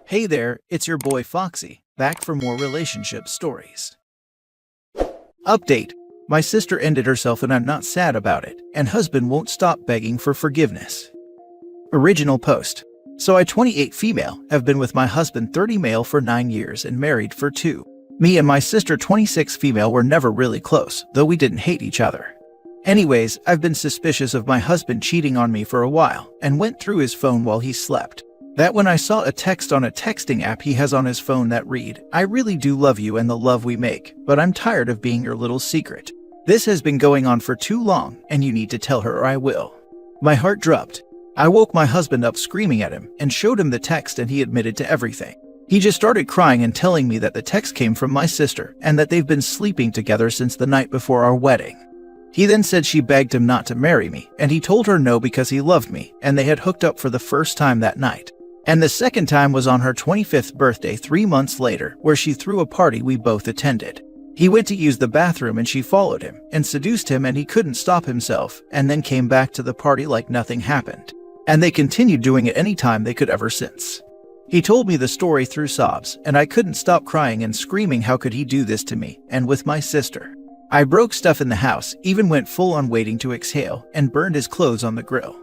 Hey there, it's your boy Foxy, back for more relationship stories. Update. My sister ended herself and I'm not sad about it, and husband won't stop begging for forgiveness. Original post. So I 28 female, have been with my husband 30 male for 9 years and married for 2. Me and my sister 26 female were never really close, though we didn't hate each other. Anyways, I've been suspicious of my husband cheating on me for a while, and went through his phone while he slept. That when I saw a text on a texting app he has on his phone that read, "I really do love you and the love we make, but I'm tired of being your little secret. This has been going on for too long, and you need to tell her or I will." My heart dropped. I woke my husband up screaming at him and showed him the text, and he admitted to everything. He just started crying and telling me that the text came from my sister and that they've been sleeping together since the night before our wedding. He then said she begged him not to marry me, and he told her no because he loved me, and they had hooked up for the first time that night. And the second time was on her 25th birthday 3 months later, where she threw a party we both attended. He went to use the bathroom and she followed him and seduced him, and he couldn't stop himself, and then came back to the party like nothing happened. And they continued doing it any time they could ever since. He told me the story through sobs, and I couldn't stop crying and screaming how could he do this to me and with my sister. I broke stuff in the house, even went full on waiting to exhale, and burned his clothes on the grill.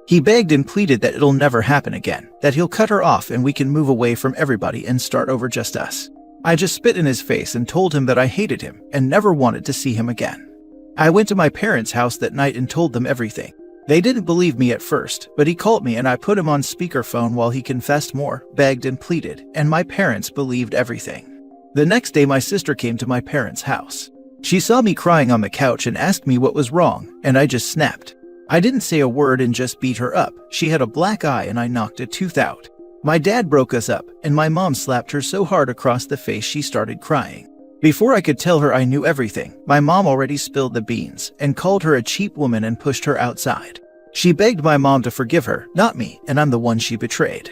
He begged and pleaded that it'll never happen again, that he'll cut her off and we can move away from everybody and start over just us. I just spit in his face and told him that I hated him and never wanted to see him again. I went to my parents' house that night and told them everything. They didn't believe me at first, but he called me and I put him on speakerphone while he confessed more, begged and pleaded, and my parents believed everything. The next day my sister came to my parents' house. She saw me crying on the couch and asked me what was wrong, and I just snapped. I didn't say a word and just beat her up. She had a black eye and I knocked a tooth out. My dad broke us up, and my mom slapped her so hard across the face she started crying. Before I could tell her I knew everything, my mom already spilled the beans and called her a cheap woman and pushed her outside. She begged my mom to forgive her, not me, and I'm the one she betrayed.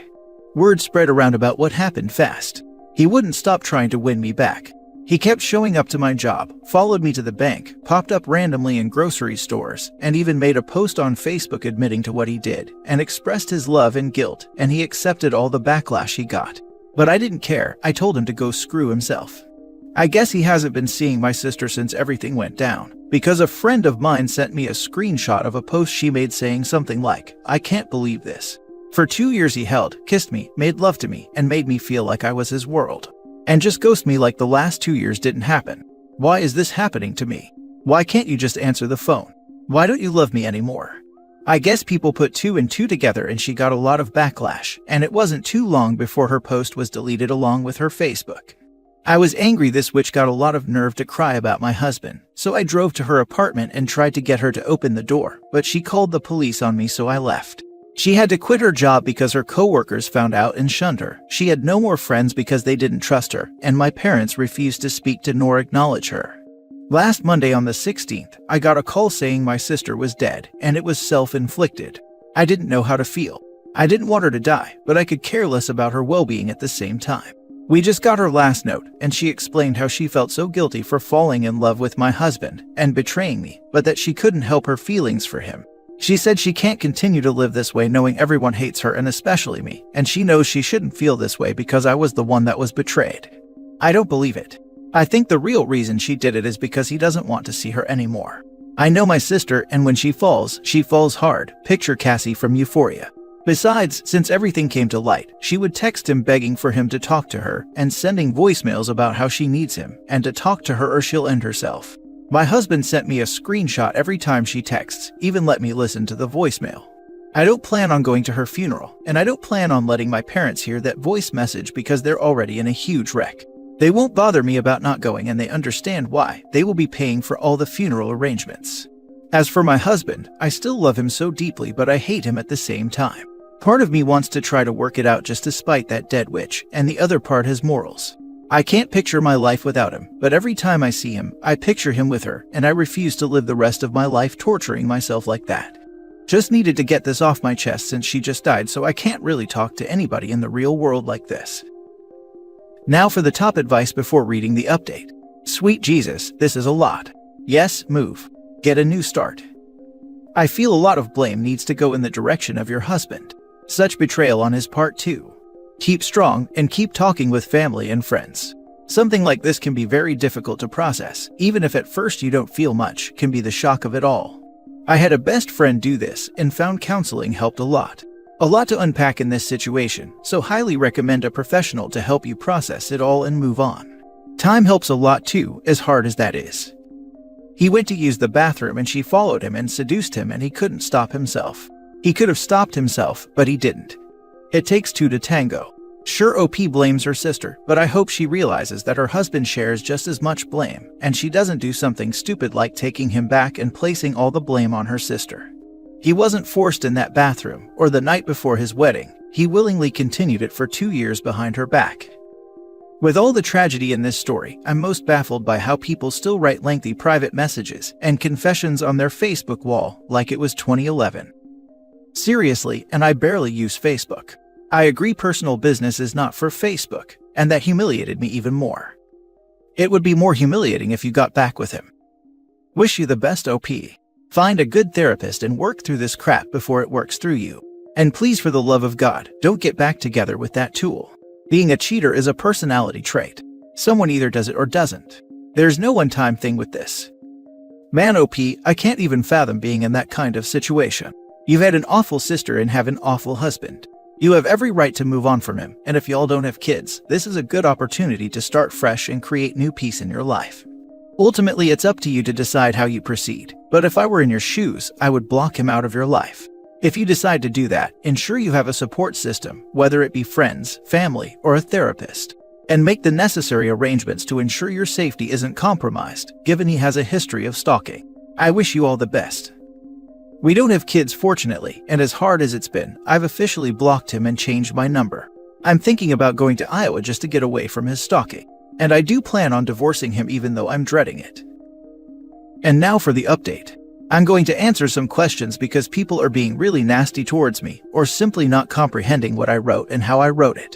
Word spread around about what happened fast. He wouldn't stop trying to win me back. He kept showing up to my job, followed me to the bank, popped up randomly in grocery stores, and even made a post on Facebook admitting to what he did, and expressed his love and guilt, and he accepted all the backlash he got. But I didn't care. I told him to go screw himself. I guess he hasn't been seeing my sister since everything went down, because a friend of mine sent me a screenshot of a post she made saying something like, "I can't believe this. For 2 years he held, kissed me, made love to me, and made me feel like I was his world. And just ghost me like the last 2 years didn't happen. Why is this happening to me? Why can't you just answer the phone? Why don't you love me anymore?" I guess people put 2 and 2 together and she got a lot of backlash, and it wasn't too long before her post was deleted along with her Facebook. I was angry this witch got a lot of nerve to cry about my husband, so I drove to her apartment and tried to get her to open the door, but she called the police on me, so I left. She had to quit her job because her coworkers found out and shunned her. She had no more friends because they didn't trust her, and my parents refused to speak to nor acknowledge her. Last Monday on the 16th, I got a call saying my sister was dead, and it was self-inflicted. I didn't know how to feel. I didn't want her to die, but I could care less about her well-being at the same time. We just got her last note, and she explained how she felt so guilty for falling in love with my husband and betraying me, but that she couldn't help her feelings for him. She said she can't continue to live this way knowing everyone hates her and especially me, and she knows she shouldn't feel this way because I was the one that was betrayed. I don't believe it. I think the real reason she did it is because he doesn't want to see her anymore. I know my sister, and when she falls hard. Picture Cassie from Euphoria. Besides, since everything came to light, she would text him begging for him to talk to her and sending voicemails about how she needs him and to talk to her or she'll end herself. My husband sent me a screenshot every time she texts, even let me listen to the voicemail. I don't plan on going to her funeral, and I don't plan on letting my parents hear that voice message because they're already in a huge wreck. They won't bother me about not going, and they understand why. They will be paying for all the funeral arrangements. As for my husband, I still love him so deeply, but I hate him at the same time. Part of me wants to try to work it out just to spite that dead witch, and the other part has morals. I can't picture my life without him, but every time I see him, I picture him with her, and I refuse to live the rest of my life torturing myself like that. Just needed to get this off my chest since she just died, so I can't really talk to anybody in the real world like this. Now for the top advice before reading the update. Sweet Jesus, this is a lot. Yes, move. Get a new start. I feel a lot of blame needs to go in the direction of your husband. Such betrayal on his part too. Keep strong and keep talking with family and friends. Something like this can be very difficult to process, even if at first you don't feel much, can be the shock of it all. I had a best friend do this and found counseling helped a lot. A lot to unpack in this situation, so highly recommend a professional to help you process it all and move on. Time helps a lot too, as hard as that is. He went to use the bathroom and she followed him and seduced him and he couldn't stop himself. He could have stopped himself, but he didn't. It takes two to tango. Sure, OP blames her sister, but I hope she realizes that her husband shares just as much blame, and she doesn't do something stupid like taking him back and placing all the blame on her sister. He wasn't forced in that bathroom, or the night before his wedding. He willingly continued it for 2 years behind her back. With all the tragedy in this story, I'm most baffled by how people still write lengthy private messages and confessions on their Facebook wall like it was 2011. Seriously, and I barely use Facebook. I agree personal business is not for Facebook, and that humiliated me even more. It would be more humiliating if you got back with him. Wish you the best, OP. Find a good therapist and work through this crap before it works through you. And please, for the love of God, don't get back together with that tool. Being a cheater is a personality trait. Someone either does it or doesn't. There's no one-time thing with this. Man, OP, I can't even fathom being in that kind of situation. You've had an awful sister and have an awful husband. You have every right to move on from him, and if y'all don't have kids, this is a good opportunity to start fresh and create new peace in your life. Ultimately, it's up to you to decide how you proceed, but if I were in your shoes, I would block him out of your life. If you decide to do that, ensure you have a support system, whether it be friends, family, or a therapist, and make the necessary arrangements to ensure your safety isn't compromised, given he has a history of stalking. I wish you all the best. We don't have kids, fortunately, and as hard as it's been, I've officially blocked him and changed my number. I'm thinking about going to Iowa just to get away from his stalking, and I do plan on divorcing him even though I'm dreading it. And now for the update. I'm going to answer some questions because people are being really nasty towards me, or simply not comprehending what I wrote and how I wrote it.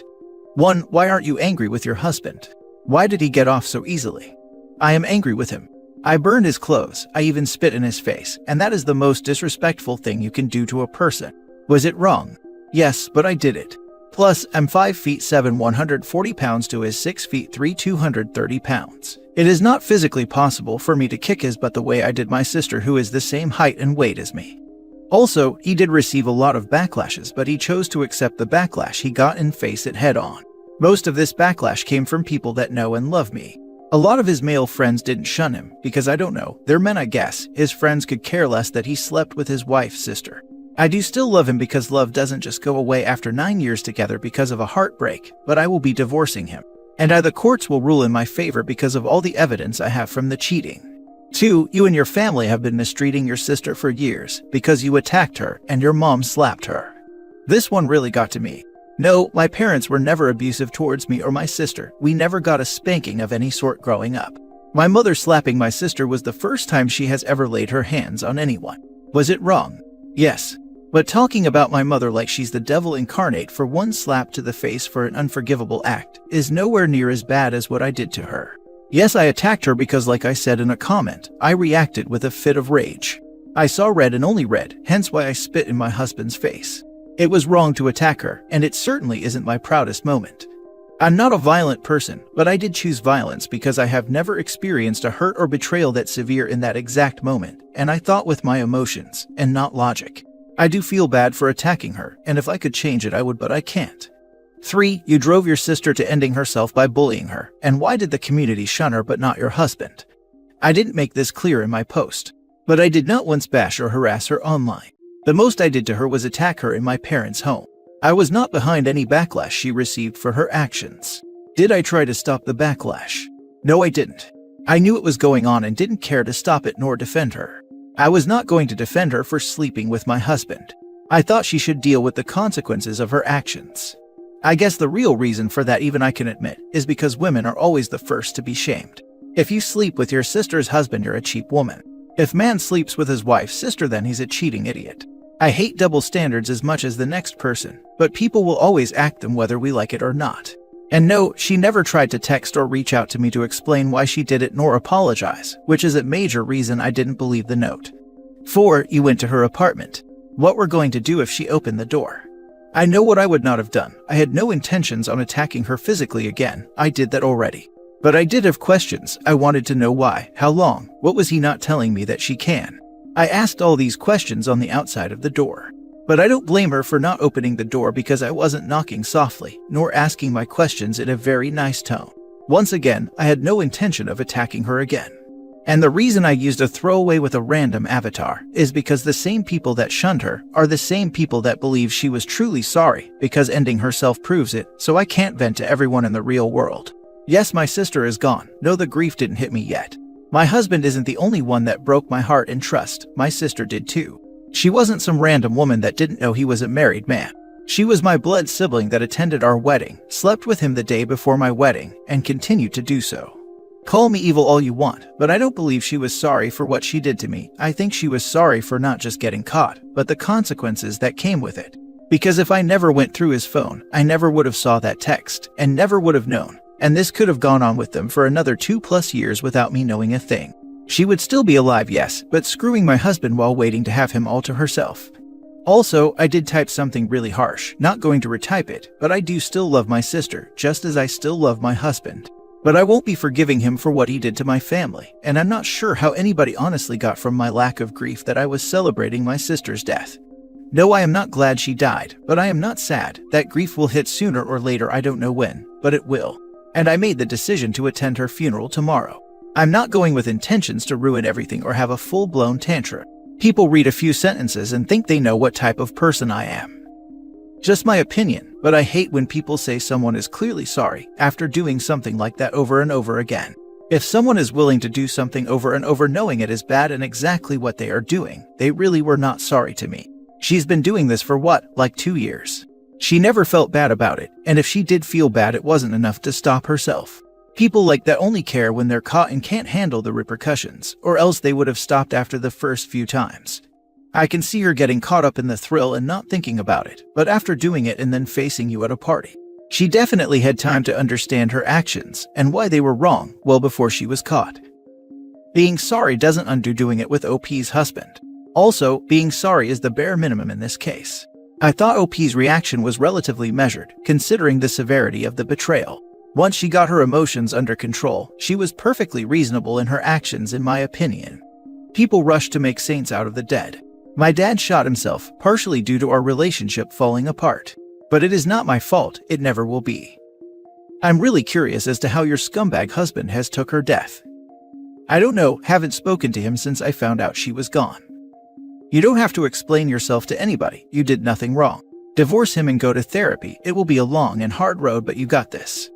1. Why aren't you angry with your husband? Why did he get off so easily? I am angry with him. I burned his clothes, I even spit in his face, and that is the most disrespectful thing you can do to a person. Was it wrong? Yes, but I did it. Plus, I'm 5 feet 7, 140 pounds to his 6 feet 3, 230 pounds. It is not physically possible for me to kick his butt the way I did my sister, who is the same height and weight as me. Also, he did receive a lot of backlashes, but he chose to accept the backlash he got and face it head on. Most of this backlash came from people that know and love me. A lot of his male friends didn't shun him, because I don't know, they're men I guess. His friends could care less that he slept with his wife's sister. I do still love him because love doesn't just go away after 9 years together because of a heartbreak, but I will be divorcing him. And the courts will rule in my favor because of all the evidence I have from the cheating. 2. You and your family have been mistreating your sister for years because you attacked her and your mom slapped her. This one really got to me. No, my parents were never abusive towards me or my sister. We never got a spanking of any sort growing up. My mother slapping my sister was the first time she has ever laid her hands on anyone. Was it wrong? Yes. But talking about my mother like she's the devil incarnate for one slap to the face for an unforgivable act is nowhere near as bad as what I did to her. Yes, I attacked her because, like I said in a comment, I reacted with a fit of rage. I saw red and only red, hence why I spit in my husband's face. It was wrong to attack her, and it certainly isn't my proudest moment. I'm not a violent person, but I did choose violence because I have never experienced a hurt or betrayal that severe in that exact moment, and I thought with my emotions, and not logic. I do feel bad for attacking her, and if I could change it I would, but I can't. 3. You drove your sister to ending herself by bullying her, and why did the community shun her but not your husband? I didn't make this clear in my post, but I did not once bash or harass her online. The most I did to her was attack her in my parents' home. I was not behind any backlash she received for her actions. Did I try to stop the backlash? No, I didn't. I knew it was going on and didn't care to stop it nor defend her. I was not going to defend her for sleeping with my husband. I thought she should deal with the consequences of her actions. I guess the real reason for that, even I can admit, is because women are always the first to be shamed. If you sleep with your sister's husband, you're a cheap woman. If man sleeps with his wife's sister, then he's a cheating idiot. I hate double standards as much as the next person, but people will always act them whether we like it or not. And no, she never tried to text or reach out to me to explain why she did it nor apologize, which is a major reason I didn't believe the note. 4. You went to her apartment. What we're going to do if she opened the door? I know what I would not have done. I had no intentions on attacking her physically again. I did that already. But I did have questions. I wanted to know why, how long, what was he not telling me that she can? I asked all these questions on the outside of the door. But I don't blame her for not opening the door because I wasn't knocking softly, nor asking my questions in a very nice tone. Once again, I had no intention of attacking her again. And the reason I used a throwaway with a random avatar is because the same people that shunned her are the same people that believe she was truly sorry because ending herself proves it, so I can't vent to everyone in the real world. Yes, my sister is gone. No, the grief didn't hit me yet. My husband isn't the only one that broke my heart and trust. My sister did too. She wasn't some random woman that didn't know he was a married man. She was my blood sibling that attended our wedding, slept with him the day before my wedding, and continued to do so. Call me evil all you want, but I don't believe she was sorry for what she did to me. I think she was sorry for not just getting caught, but the consequences that came with it. Because if I never went through his phone, I never would have saw that text, and never would have known. And this could have gone on with them for another 2+ years without me knowing a thing. She would still be alive, yes, but screwing my husband while waiting to have him all to herself. Also, I did type something really harsh, not going to retype it, but I do still love my sister, just as I still love my husband. But I won't be forgiving him for what he did to my family, and I'm not sure how anybody honestly got from my lack of grief that I was celebrating my sister's death. No, I am not glad she died, but I am not sad. That grief will hit sooner or later, I don't know when, but it will. And I made the decision to attend her funeral tomorrow. I'm not going with intentions to ruin everything or have a full-blown tantrum. People read a few sentences and think they know what type of person I am. Just my opinion, but I hate when people say someone is clearly sorry after doing something like that over and over again. If someone is willing to do something over and over knowing it is bad and exactly what they are doing, they really were not sorry to me. She's been doing this for what, like 2 years? She never felt bad about it, and if she did feel bad, it wasn't enough to stop herself. People like that only care when they're caught and can't handle the repercussions, or else they would have stopped after the first few times. I can see her getting caught up in the thrill and not thinking about it, but after doing it and then facing you at a party. She definitely had time to understand her actions and why they were wrong well before she was caught. Being sorry doesn't undo doing it with OP's husband. Also, being sorry is the bare minimum in this case. I thought OP's reaction was relatively measured, considering the severity of the betrayal. Once she got her emotions under control, she was perfectly reasonable in her actions, in my opinion. People rush to make saints out of the dead. My dad shot himself, partially due to our relationship falling apart. But it is not my fault, it never will be. I'm really curious as to how your scumbag husband has took her death. I don't know, haven't spoken to him since I found out she was gone. You don't have to explain yourself to anybody, you did nothing wrong. Divorce him and go to therapy, it will be a long and hard road, but you got this.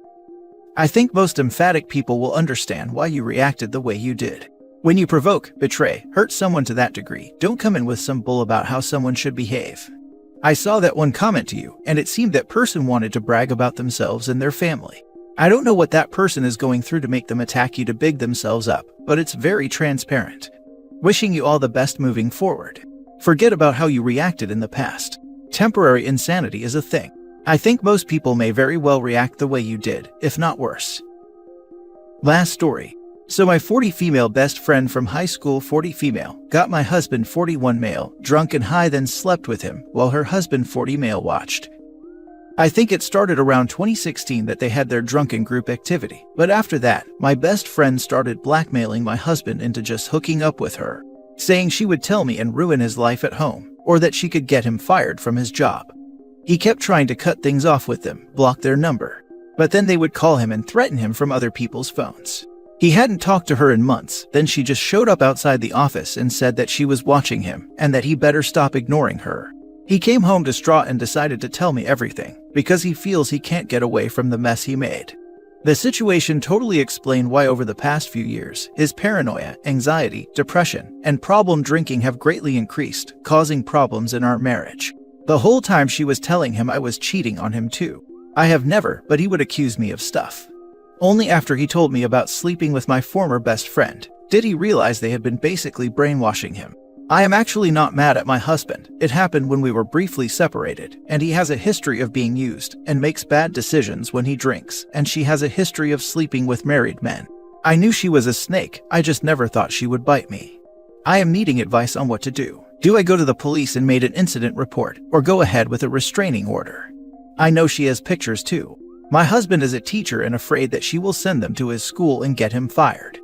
I think most emphatic people will understand why you reacted the way you did. When you provoke, betray, hurt someone to that degree, don't come in with some bull about how someone should behave. I saw that one comment to you, and it seemed that person wanted to brag about themselves and their family. I don't know what that person is going through to make them attack you to big themselves up, but it's very transparent. Wishing you all the best moving forward. Forget about how you reacted in the past. Temporary insanity is a thing. I think most people may very well react the way you did, if not worse. Last story. So my 40 female best friend from high school, 40 female, got my husband 41 male, drunk and high, then slept with him, while her husband 40 male watched. I think it started around 2016 that they had their drunken group activity, but after that, my best friend started blackmailing my husband into just hooking up with her, saying she would tell me and ruin his life at home, or that she could get him fired from his job. He kept trying to cut things off with them, block their number, but then they would call him and threaten him from other people's phones. He hadn't talked to her in months, then she just showed up outside the office and said that she was watching him and that he better stop ignoring her. He came home distraught and decided to tell me everything, because he feels he can't get away from the mess he made. The situation totally explained why over the past few years, his paranoia, anxiety, depression, and problem drinking have greatly increased, causing problems in our marriage. The whole time she was telling him I was cheating on him too. I have never, but he would accuse me of stuff. Only after he told me about sleeping with my former best friend, did he realize they had been basically brainwashing him. I am actually not mad at my husband. It happened when we were briefly separated, and he has a history of being used and makes bad decisions when he drinks, and she has a history of sleeping with married men. I knew she was a snake, I just never thought she would bite me. I am needing advice on what to do. Do I go to the police and make an incident report, or go ahead with a restraining order? I know she has pictures too. My husband is a teacher and afraid that she will send them to his school and get him fired.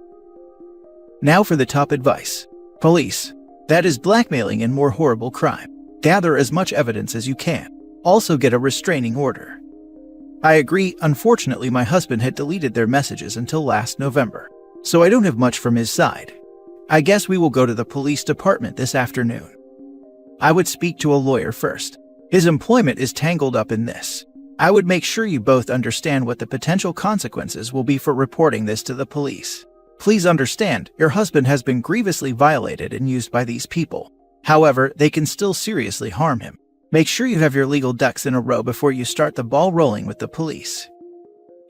Now for the top advice. Police. That is blackmailing and more horrible crime. Gather as much evidence as you can. Also get a restraining order. I agree, unfortunately my husband had deleted their messages until last November, so I don't have much from his side. I guess we will go to the police department this afternoon. I would speak to a lawyer first. His employment is tangled up in this. I would make sure you both understand what the potential consequences will be for reporting this to the police. Please understand, your husband has been grievously violated and used by these people. However, they can still seriously harm him. Make sure you have your legal ducks in a row before you start the ball rolling with the police.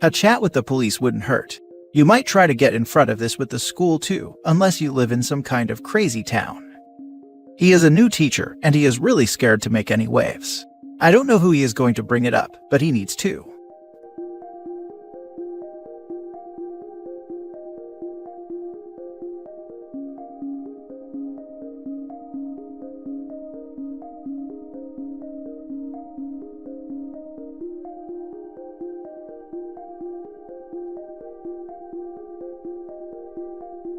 A chat with the police wouldn't hurt. You might try to get in front of this with the school too, unless you live in some kind of crazy town. He is a new teacher, and he is really scared to make any waves. I don't know who he is going to bring it up, but he needs to.